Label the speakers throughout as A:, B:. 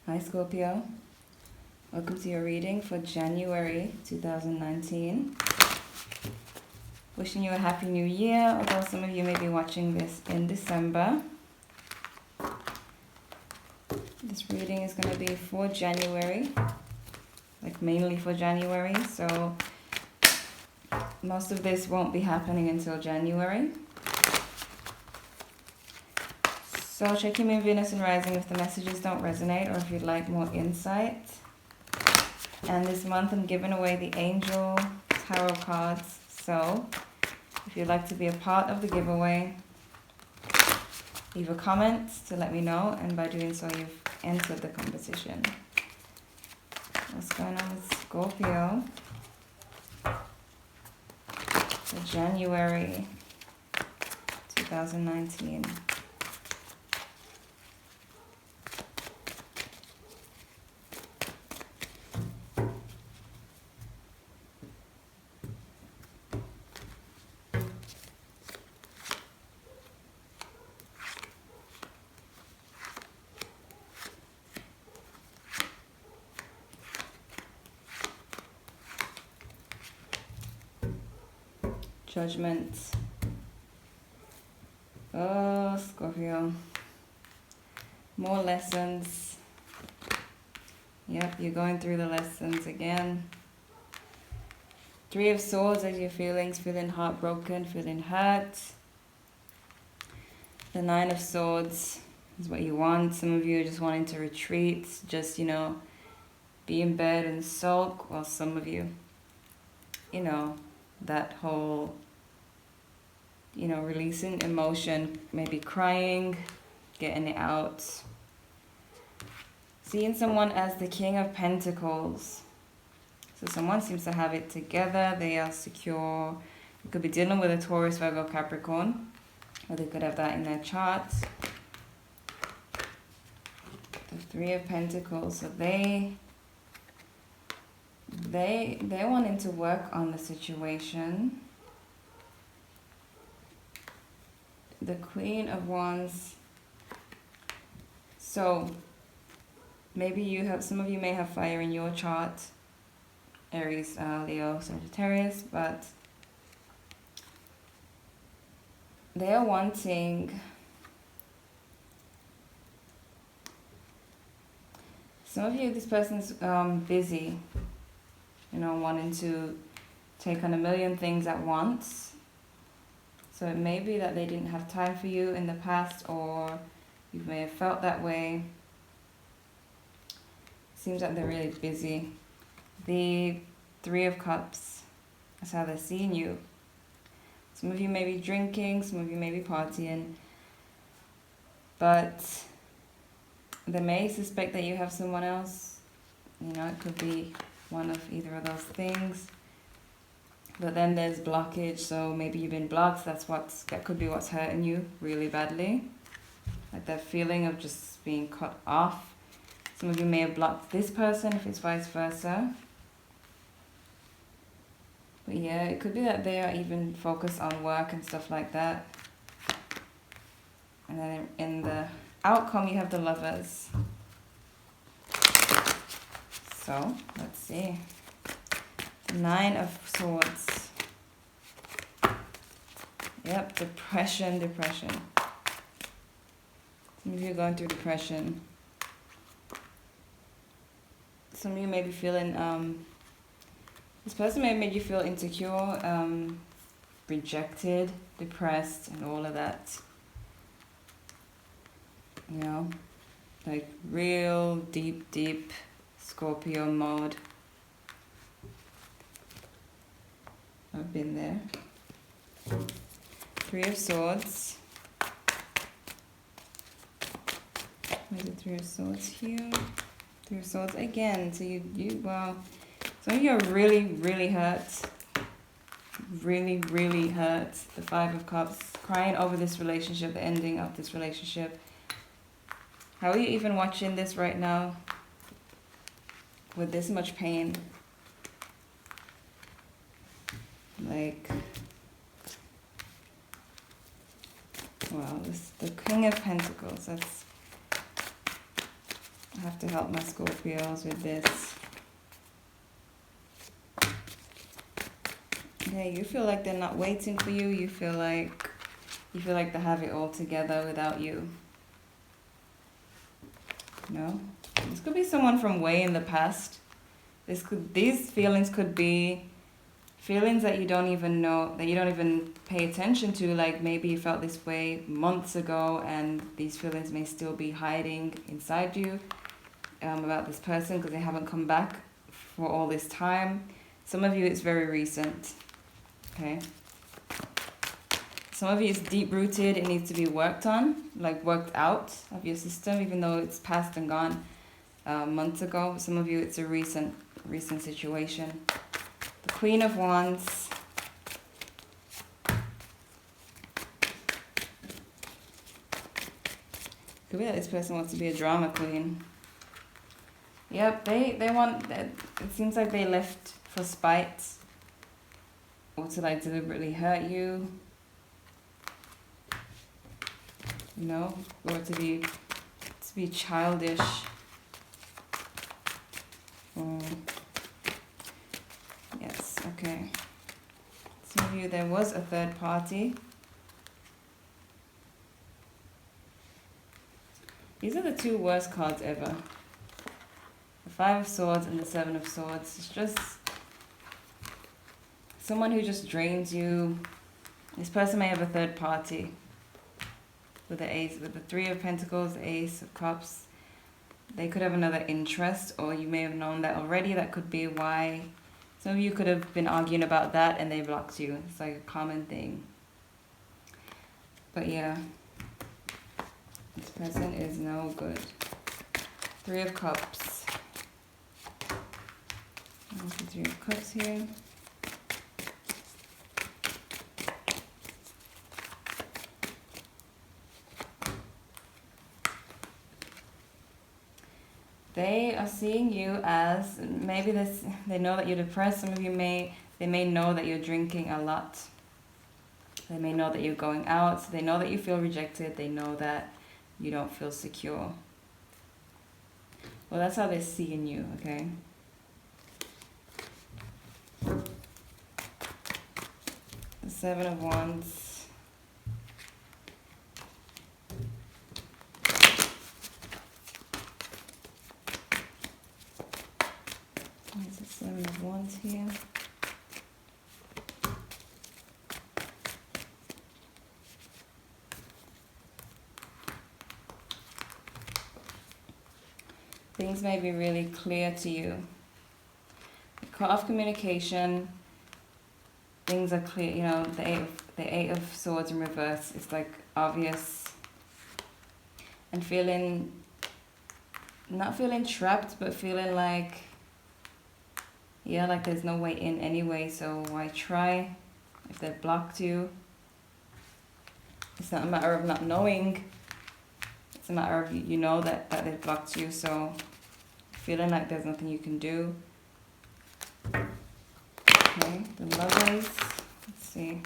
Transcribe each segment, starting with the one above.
A: Hi Scorpio, welcome to your reading for January 2019. Wishing you a happy new year, although some of you may be watching this in December. This reading is going to be for January, like mainly for January, so most of this won't be happening until January. So check your moon, Venus, and rising if the messages don't resonate or if you'd like more insight. And this month I'm giving away the Angel Tarot cards. So if you'd like to be a part of the giveaway, leave a comment to let me know. And by doing so, you've entered the competition. What's going on with Scorpio for January 2019? Judgment. Oh, Scorpio. More lessons. Yep, you're going through the lessons again. Three of Swords as your feelings, feeling heartbroken, feeling hurt. The Nine of Swords is what you want. Some of you are just wanting to retreat, just, be in bed and sulk, while some of you, that whole, releasing emotion, maybe crying, getting it out. Seeing someone as the King of Pentacles. So someone seems to have it together. They are secure. You could be dealing with a Taurus, Virgo, Capricorn. Or they could have that in their chart. The Three of Pentacles. So they're wanting to work on the situation. The Queen of Wands. So maybe some of you may have fire in your chart. Aries, Leo, Sagittarius, but they are wanting some of you, this person's busy, wanting to take on a million things at once. So it may be that they didn't have time for you in the past, or you may have felt that way. Seems like they're really busy. The Three of Cups, that's how they're seeing you. Some of you may be drinking, some of you may be partying, but they may suspect that you have someone else. It could be one of either of those things. But then there's blockage, so maybe you've been blocked. That could be what's hurting you really badly. Like that feeling of just being cut off. Some of you may have blocked this person if it's vice versa. But yeah, it could be that they are even focused on work and stuff like that. And then in the outcome, you have the Lovers. So, let's see. The Nine of Swords. Yep, depression. Some of you are going through depression. Some of you may be feeling, this person may have made you feel insecure, rejected, depressed, and all of that. Like real deep Scorpio mode. I've been there. Three of Swords. Where's the Three of Swords here? Three of Swords again. So wow. Some of you are really hurt. Really hurt. The Five of Cups. Crying over this relationship, the ending of this relationship. How are you even watching this right now? With this much pain. Like, wow, the King of Pentacles. I have to help my Scorpios with this. Yeah, you feel like they're not waiting for you. You feel like they have it all together without you. No? This could be someone from way in the past. These feelings could be feelings that you don't even know, that you don't even pay attention to. Like maybe you felt this way months ago and these feelings may still be hiding inside you about this person because they haven't come back for all this time. Some of you it's very recent. Okay. Some of you it's deep rooted. It needs to be worked on, like worked out of your system, even though it's past and gone months ago. Some of you it's a recent situation. The Queen of Wands. Could be that this person wants to be a drama queen. Yep, they want. It seems like they left for spite or to like deliberately hurt you. You know, or to be childish. Yes, okay. Some of you, there was a third party. These are the two worst cards ever. The Five of Swords and the Seven of Swords. It's just someone who just drains you. This person may have a third party. With the Ace, with the Three of Pentacles, the Ace of Cups. They could have another interest, or you may have known that already. That could be why. Some of you could have been arguing about that and they blocked you. It's like a common thing. But yeah. This person is no good. Three of Cups. There's the Three of Cups here. They are seeing you as, maybe they know that you're depressed. Some of you they may know that you're drinking a lot. They may know that you're going out. They know that you feel rejected. They know that you don't feel secure. Well, that's how they're seeing you, okay? The Seven of Wands. There's the Seven of Wands here. Things may be really clear to you. Cut off communication. Things are clear. You know, the Eight of Swords in reverse. It's like obvious. And not feeling trapped, but feeling like, yeah, like there's no way in anyway, so why try if they've blocked you? It's not a matter of not knowing. It's a matter of you know that they've blocked you, so feeling like there's nothing you can do. Okay, the Lovers. Let's see.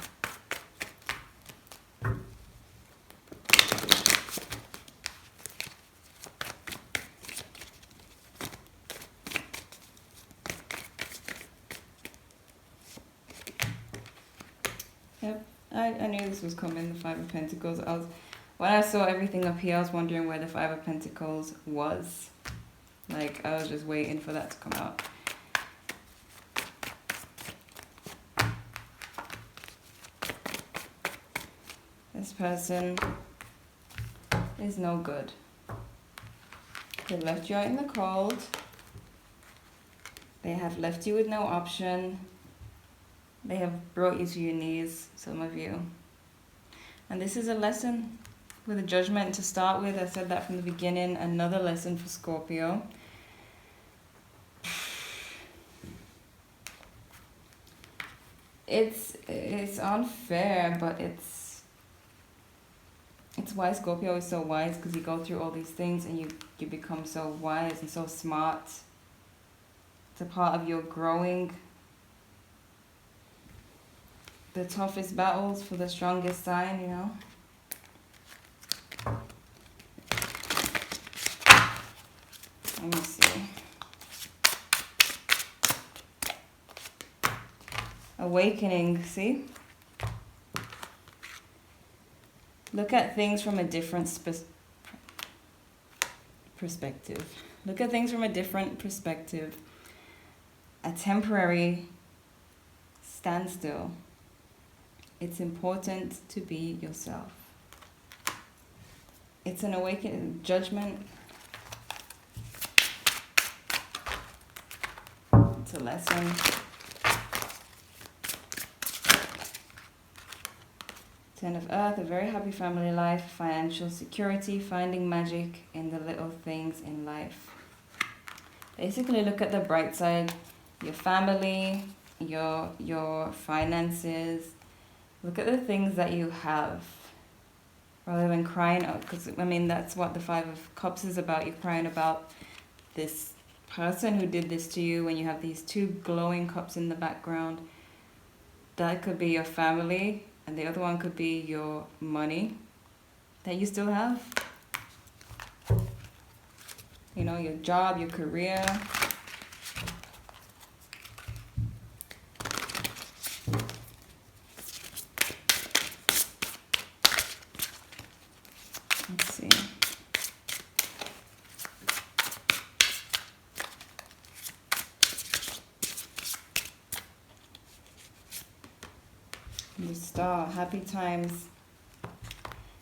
A: Yep, I knew this was coming, the Five of Pentacles. When I saw everything up here, I was wondering where the Five of Pentacles was. Like, I was just waiting for that to come out. This person is no good. They left you out in the cold. They have left you with no option. They have brought you to your knees, some of you. And this is a lesson with a Judgment to start with. I said that from the beginning. Another lesson for Scorpio. It's unfair, but it's why Scorpio is so wise, because you go through all these things and you become so wise and so smart. It's a part of your growing. The toughest battles for the strongest sign, you know. Let me see. Awakening, see? Look at things from a different perspective. Look at things from a different perspective. A temporary standstill. It's important to be yourself. It's an awakening, judgment. It's a lesson. Ten of Earth, a very happy family life, financial security, finding magic in the little things in life. Basically, look at the bright side. Your family, your finances. Look at the things that you have. Rather than crying out, because I mean that's what the Five of Cups is about. You're crying about this person who did this to you when you have these two glowing cups in the background. That could be your family, and the other one could be your money that you still have. You know, your job, your career. Let's see. The Star, happy times.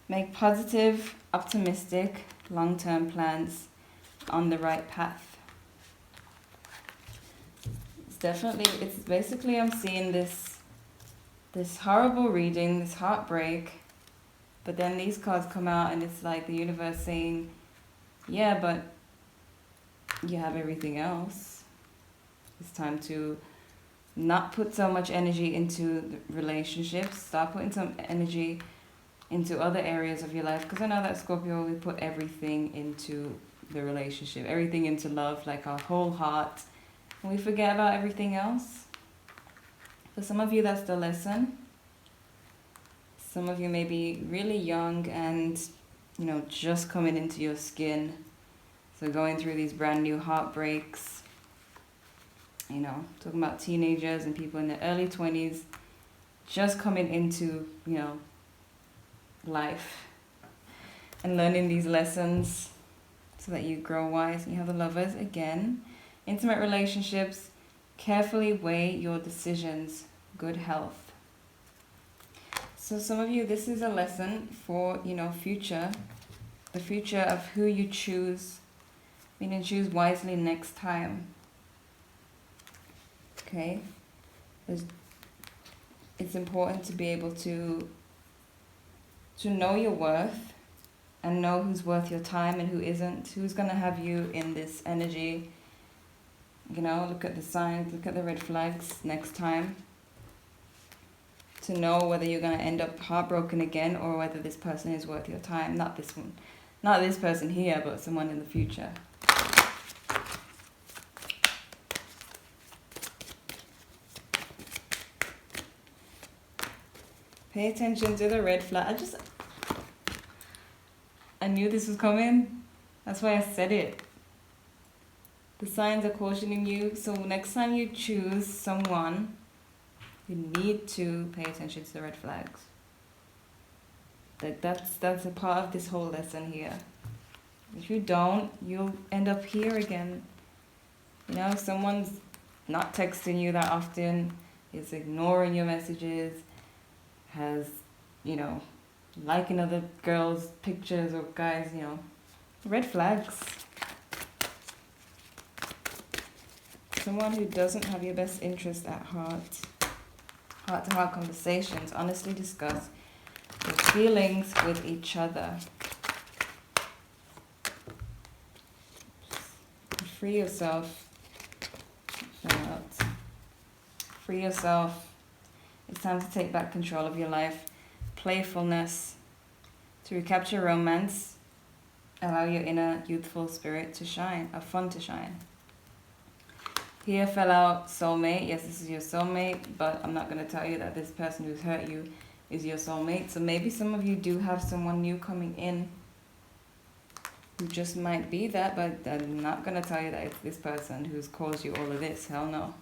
A: Make positive, optimistic, long-term plans on the right path. It's basically I'm seeing this horrible reading, this heartbreak, but then these cards come out and it's like the universe saying, yeah, but you have everything else. It's time to not put so much energy into the relationships. Start putting some energy into other areas of your life. Because I know that Scorpio, we put everything into the relationship, everything into love, like our whole heart. And we forget about everything else. For some of you, that's the lesson. Some of you may be really young and, you know, just coming into your skin. So going through these brand new heartbreaks. You know, talking about teenagers and people in their early 20s just coming into, you know, life and learning these lessons so that you grow wise. And you have the Lovers again. Intimate relationships, carefully weigh your decisions, good health. So some of you, this is a lesson for, you know, future, the future of who you choose, meaning choose wisely next time. Okay, it's important to be able to know your worth and know who's worth your time and who isn't, who's going to have you in this energy. You know, look at the signs, look at the red flags next time to know whether you're going to end up heartbroken again or whether this person is worth your time. Not this one, not this person here, but someone in the future. Pay attention to the red flag. I knew this was coming. That's why I said it. The signs are cautioning you. So next time you choose someone, you need to pay attention to the red flags. That's a part of this whole lesson here. If you don't, you'll end up here again. You know, if someone's not texting you that often, is ignoring your messages, has, you know, liking other girls' pictures or guys, you know, red flags. Someone who doesn't have your best interest at heart. Heart-to-heart conversations, honestly discuss your feelings with each other. Free yourself. Free yourself. It's time to take back control of your life. Playfulness. To recapture romance. Allow your inner youthful spirit to shine. Have fun to shine. Here fell out soulmate. Yes, this is your soulmate, but I'm not going to tell you that this person who's hurt you is your soulmate. So maybe some of you do have someone new coming in who just might be that, but I'm not going to tell you that it's this person who's caused you all of this. Hell no.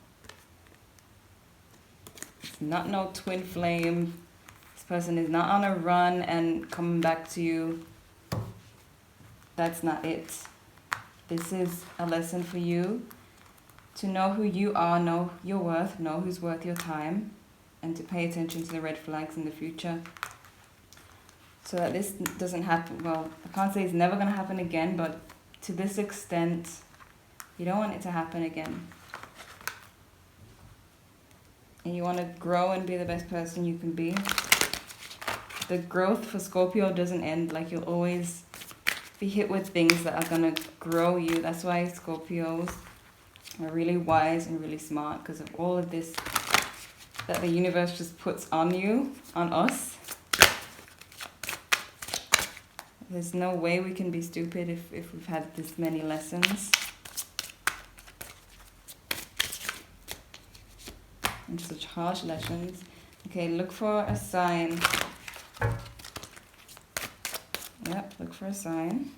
A: It's not no twin flame. This person is not on a run and coming back to you. That's not it. This is a lesson for you to know who you are, know your worth, know who's worth your time, and to pay attention to the red flags in the future. So that this doesn't happen. Well, I can't say it's never going to happen again, but to this extent, you don't want it to happen again. And you want to grow and be the best person you can be. The growth for Scorpio doesn't end. Like, you'll always be hit with things that are going to grow you. That's why Scorpios are really wise and really smart, because of all of this that the universe just puts on you, on us. There's no way we can be stupid if we've had this many lessons. And such harsh lessons. Okay, look for a sign. Yep, look for a sign.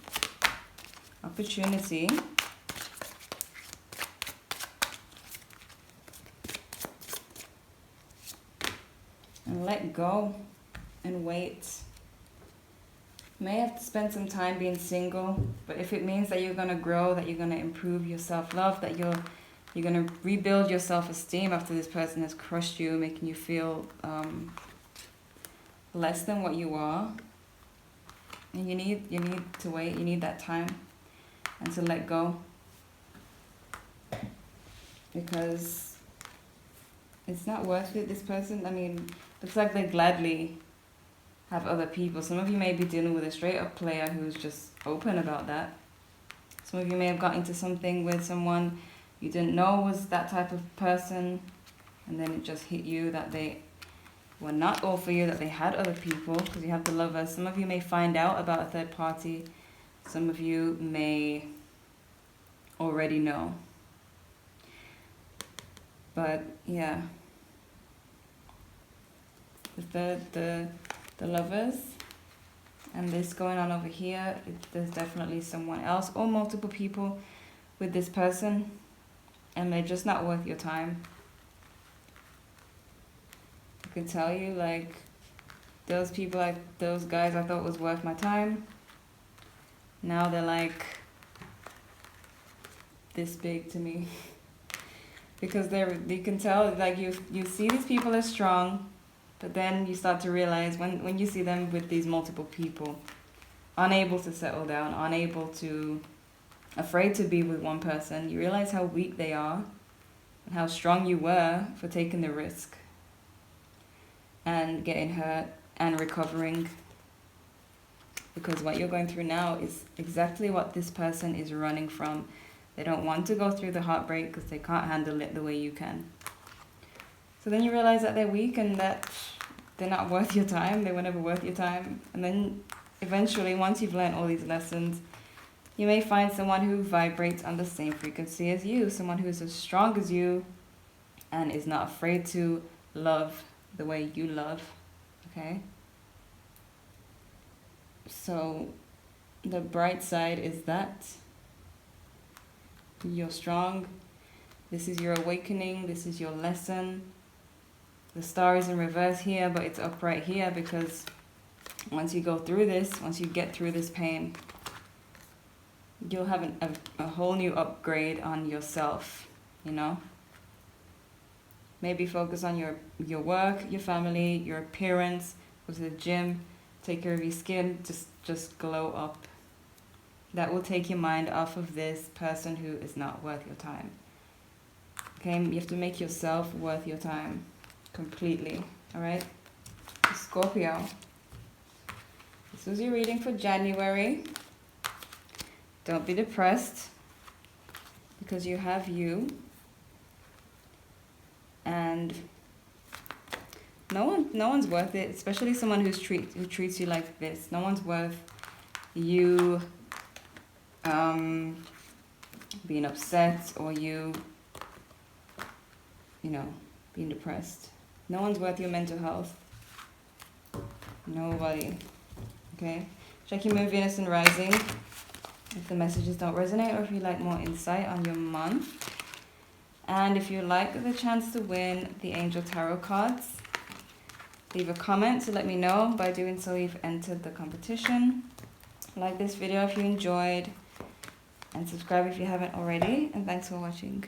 A: Opportunity. And let go and wait. You may have to spend some time being single, but if it means that you're going to grow, that you're going to improve your self-love, that you're going to rebuild your self-esteem after this person has crushed you, making you feel less than what you are, and you need to wait, you need that time, and to let go, because it's not worth it. This person, I mean, looks like they gladly have other people. Some of you may be dealing with a straight up player who's just open about that. Some of you may have got into something with someone you didn't know was that type of person, and then it just hit you that they were not all for you, that they had other people, because you have the Lovers. Some of you may find out about a third party. Some of you may already know. But yeah, the Lovers, and this going on over here, there's definitely someone else or multiple people with this person, and they're just not worth your time. I can tell you, like, those people, like those guys I thought was worth my time, now they're like this big to me. Because you can tell, like, you see these people as strong, but then you start to realize when you see them with these multiple people, unable to settle down, afraid to be with one person, you realize how weak they are and how strong you were for taking the risk and getting hurt and recovering. Because what you're going through now is exactly what this person is running from. They don't want to go through the heartbreak because they can't handle it the way you can. So then you realize that they're weak and that they're not worth your time. They were never worth your time. And then eventually, once you've learned all these lessons, you may find someone who vibrates on the same frequency as you. Someone who is as strong as you and is not afraid to love the way you love. Okay? So the bright side is that you're strong. This is your awakening. This is your lesson. The star is in reverse here, but it's upright here, because once you go through this, once you get through this pain, you'll have a whole new upgrade on yourself, you know? Maybe focus on your work, your family, your appearance, go to the gym, take care of your skin, just glow up. That will take your mind off of this person who is not worth your time. Okay, you have to make yourself worth your time completely, all right? Scorpio, this was your reading for January. Don't be depressed, because you have you, and no one's worth it, especially someone who treats you like this. No one's worth you being upset, or you know, being depressed. No one's worth your mental health. Nobody. Okay? Check your moon, Venus, and rising. if the messages don't resonate, or if you like more insight on your month. And if you like the chance to win the Angel Tarot cards, leave a comment to let me know. By doing so, you've entered the competition. Like this video if you enjoyed, and subscribe if you haven't already. And thanks for watching.